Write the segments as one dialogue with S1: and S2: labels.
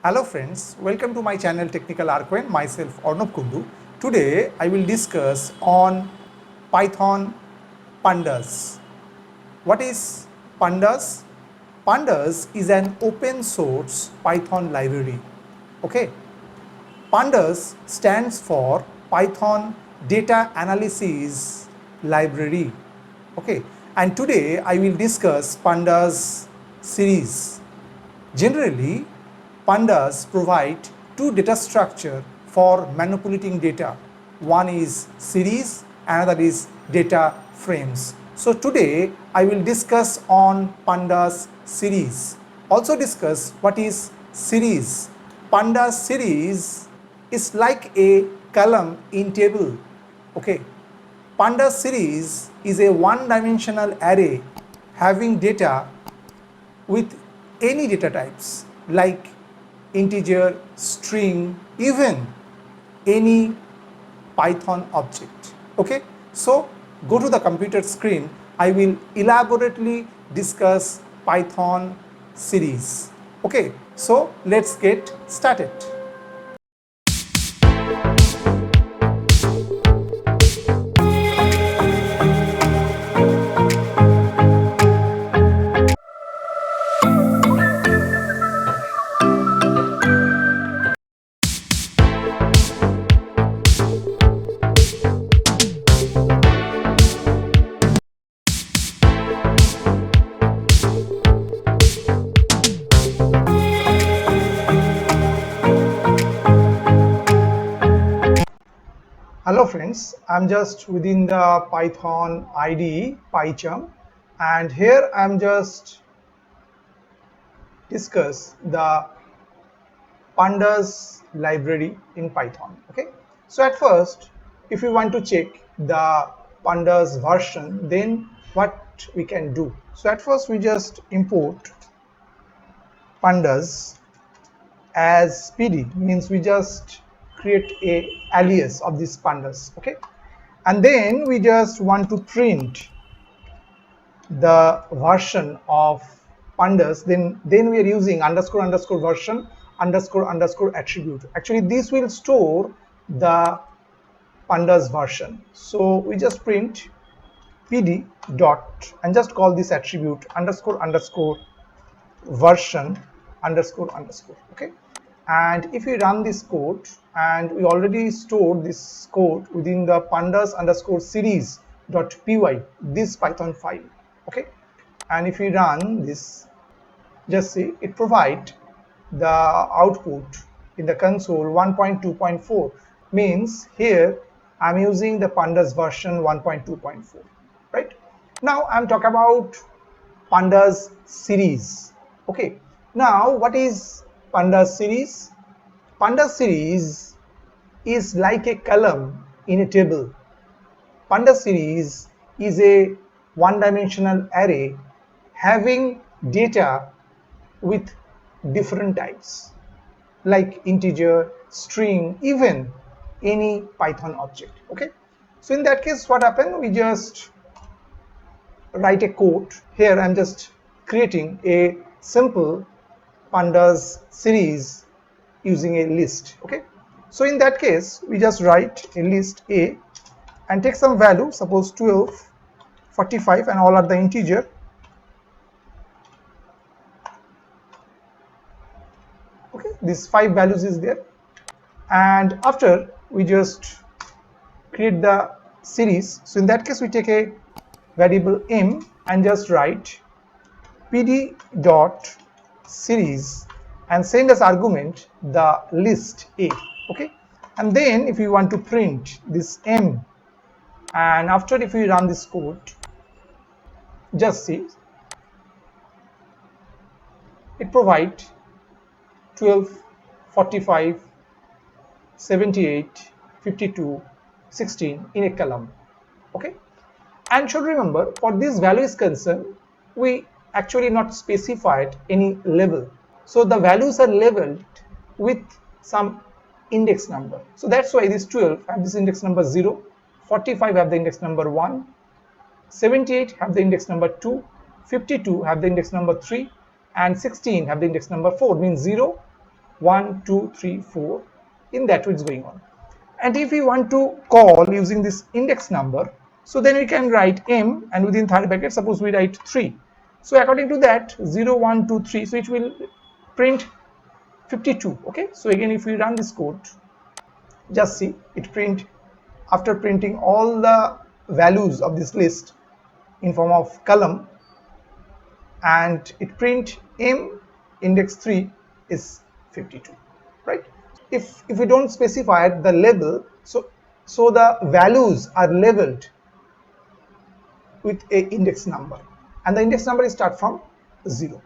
S1: Hello friends, welcome to my channel Technical Arquen, myself Arnab Kundu. Today I will discuss on Python Pandas. What is Pandas? Pandas is an open source Python library. Okay. Pandas stands for Python Data Analysis Library. Okay. And today I will discuss Pandas series. Generally, Pandas provide two data structure for manipulating data. One is series, another is data frames. So today I will discuss on Pandas series. Also discuss what is series. Pandas series is like a column in table. Okay. Pandas series is a one-dimensional array having data with any data types like integer, string, even any Python object. Okay, so go to the computer screen. I will elaborately discuss Python series. Okay, so let's get started. Hello friends, I'm just within the Python IDE, Pycharm, and here I'm just discuss the Pandas library in Python. Okay, so at first, if you want to check the Pandas version, then what we can do? So at first we just import Pandas as PD, means we just create a alias of this Pandas. Okay, and then we just want to print the version of Pandas, then we are using underscore underscore version underscore underscore attribute. Actually this will store the Pandas version, so we just print pd dot and just call this attribute underscore underscore version underscore underscore. Okay, and if we run this code, and we already stored this code within the pandas underscore series dot py, this Python file. Okay, and if we run this, just see it provide the output in the console 1.2.4, means here I'm using the pandas version 1.2.4. right now I'm talking about pandas series. Okay, now what is pandas series? Pandas series is like a column in a table. Pandas series is a one-dimensional array having data with different types like integer, string, even any Python object. Okay, so in that case what happened, we just write a code. Here I'm just creating a simple pandas series using a list. Okay, so in that case we just write a list a and take some value, suppose 12, 45, and all are the integer. Okay, these 5 values is there, and after we just create the series. So in that case we take a variable m and just write pd dot series and send as argument the list a. Okay, and then if you want to print this m, and after if we run this code, just see it provide 12, 45, 78, 52, 16 in a column. Okay, and should remember, for this value is concerned, we actually not specified any level, so the values are labeled with some index number. So that's why this 12 have this index number 0, 45 have the index number 1, 78 have the index number 2, 52 have the index number 3, and 16 have the index number 4, means 0, 1 2 3 4, in that way it's going on. And if we want to call using this index number, so then we can write m, and within third bracket suppose we write 3. So according to that 0 1 2 3, so it will print 52. Okay, so again if we run this code, just see it print, after printing all the values of this list in form of column, and it print m index 3 is 52, right? If we don't specify the label, so the values are labeled with a index number, and the index number is start from 0.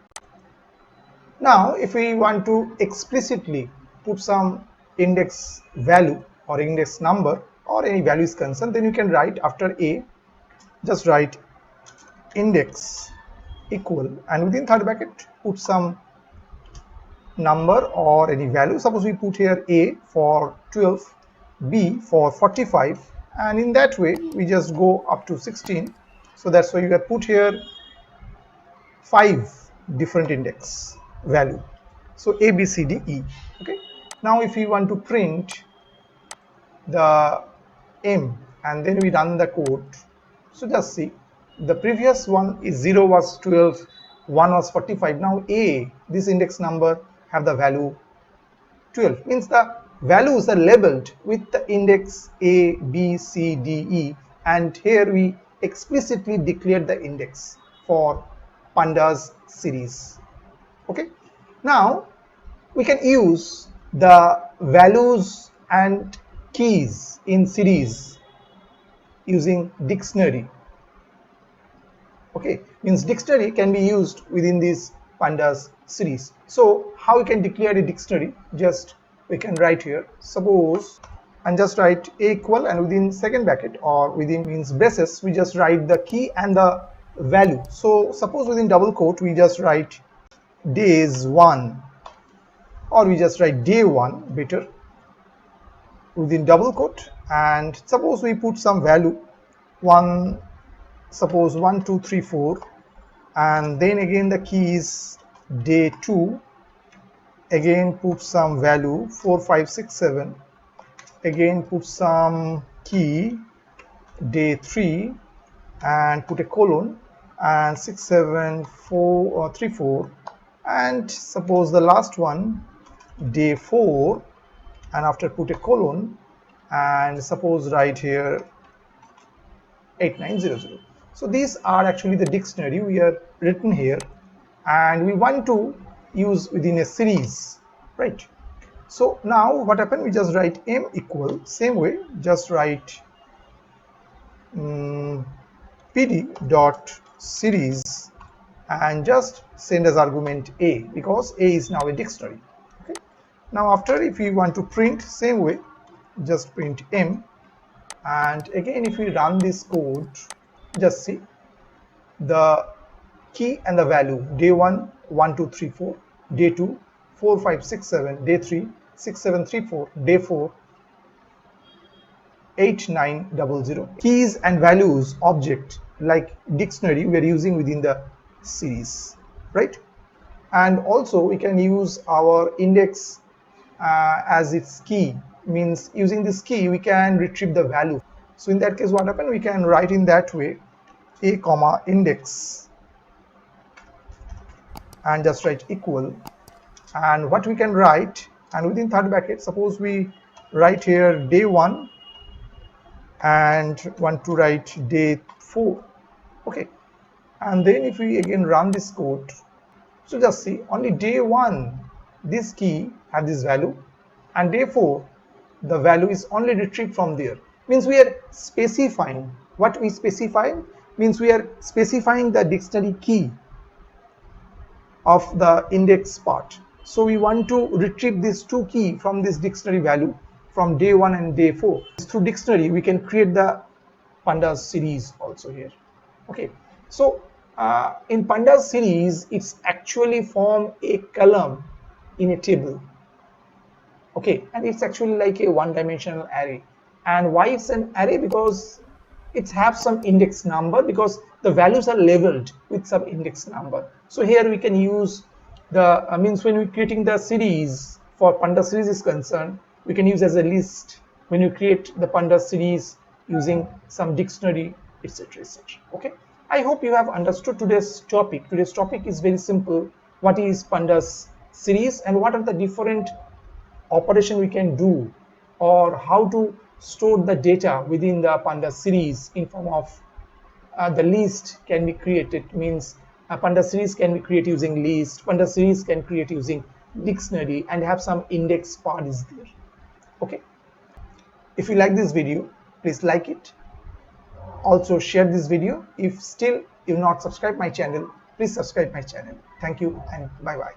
S1: Now if we want to explicitly put some index value or index number or any value is concerned, then you can write after a, just write index equal, and within third bracket put some number or any value. Suppose we put here a for 12, b for 45, and in that way we just go up to 16. So that's why you have put here 5 different index value, so a b c d e. Okay, now if we want to print the m and then we run the code, so just see the previous one is 0 was 12, 1 was 45. Now a, this index number have the value 12, means the values are labeled with the index a b c d e, and here we explicitly declared the index for Pandas series. Okay, now we can use the values and keys in series using dictionary. Okay, means dictionary can be used within this Pandas series. So how we can declare a dictionary? Just we can write here, suppose, and just write a equal, and within second bracket or within means braces we just write the key and the value. So suppose within double quote we just write days 1, or we just write day 1, better, within double quote, and suppose we put some value 1, suppose 1 2 3 4, and then again the key is day 2, again put some value 4 5 6 7, again put some key day 3 and put a colon, and 6 7 4 or 3 4, and suppose the last one day 4, and after put a colon, and suppose write here 8900. So these are actually the dictionary we are written here, and we want to use within a series, right? So now what happened, we just write m equal, same way just write pd dot series and just send as argument a, because a is now a dictionary. Okay, now after if we want to print, same way just print m, and again if we run this code, just see the key and the value day 1 1 2 3 4, day 2 4 5 6 7, day 3 6 7 3 4, day 4 8900. Keys and values object like dictionary we are using within the series, right? And also we can use our index as its key, means using this key we can retrieve the value. So in that case what happened, we can write in that way a comma index and just write equal, and what we can write, and within third bracket suppose we write here day 1 and want to write day 4. Okay, and then if we again run this code, so just see only day 1 this key have this value, and day 4 the value is only retrieved from there, means we are specifying. What we specify means we are specifying the dictionary key of the index part. So we want to retrieve these two key from this dictionary value from day 1 and day 4. Through dictionary we can create the Pandas series also here. Okay, so in Pandas series it's actually form a column in a table. Okay, and it's actually like a one-dimensional array. And why it's an array? Because it has some index number, because the values are labeled with some index number. So here we can use the means when we're creating the series for Pandas series is concerned, we can use as a list when you create the Pandas series using some dictionary, etc., etc. Okay. I hope you have understood today's topic. Today's topic is very simple. What is Pandas series and what are the different operation we can do, or how to store the data within the Pandas series in form of the list can be created, means a Pandas series can be created using list, Pandas series can create using dictionary and have some index part is there. Okay. If you like this video, please like it. Also share this video. If still you not subscribe my channel, please subscribe my channel. Thank you and bye bye.